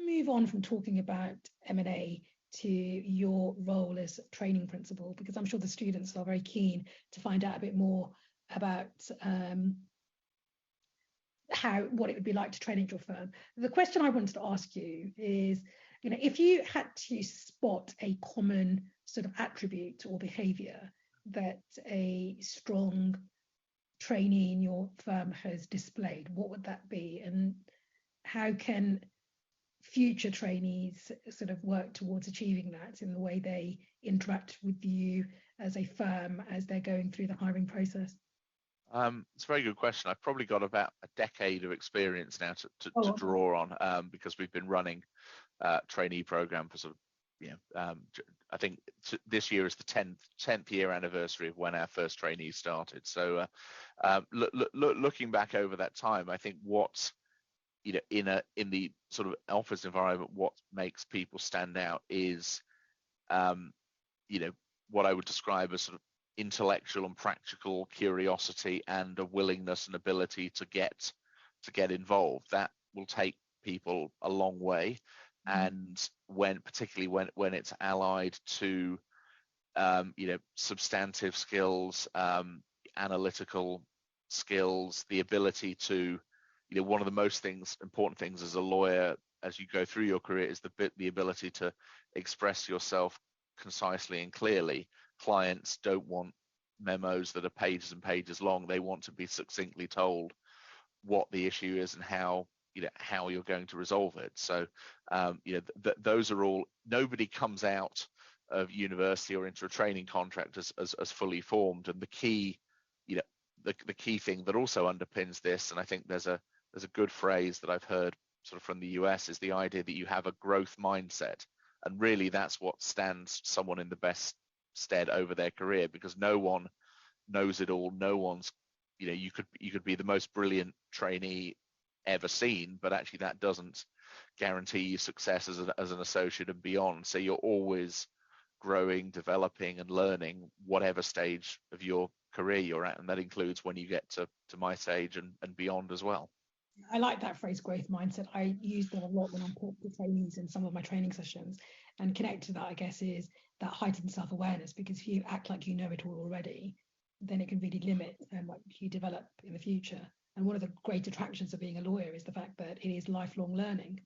move on from talking about M&A to your role as training principal, because I'm sure the students are very keen to find out a bit more about what it would be like to train at your firm. The question I wanted to ask you is, if you had to spot a common sort of attribute or behavior that a strong trainee in your firm has displayed, what would that be? And how can future trainees sort of work towards achieving that in the way they interact with you as a firm as they're going through the hiring process? It's a very good question. I've probably got about a decade of experience now to draw on, because we've been running trainee program for sort of, I think this year is the 10th year anniversary of when our first trainees started. So looking back over that time, I think what's, in the sort of office environment, what makes people stand out is, what I would describe as sort of intellectual and practical curiosity and a willingness and ability to get involved. That will take people a long way. And particularly when it's allied to substantive skills, analytical skills, the ability to, one of the most important things as a lawyer as you go through your career is the ability to express yourself concisely and clearly. Clients don't want memos that are pages and pages long. They want to be succinctly told what the issue is and how you're going to resolve it. So those are all, nobody comes out of university or into a training contract as fully formed. And the key thing that also underpins this, and I think there's a good phrase that I've heard sort of from the US, is the idea that you have a growth mindset. And really that's what stands someone in the best stead over their career, because no one knows it all. No one's, you could be the most brilliant trainee ever seen, but actually that doesn't guarantee you success as an associate and beyond. So you're always growing, developing and learning whatever stage of your career you're at, and that includes when you get to my stage and beyond as well. I like that phrase, growth mindset. I use that a lot when I'm talking to trainees in some of my training sessions. And connect to that, I guess, is that heightened self-awareness, because if you act like you know it all already, then it can really limit what you develop in the future. And one of the great attractions of being a lawyer is the fact that it is lifelong learning.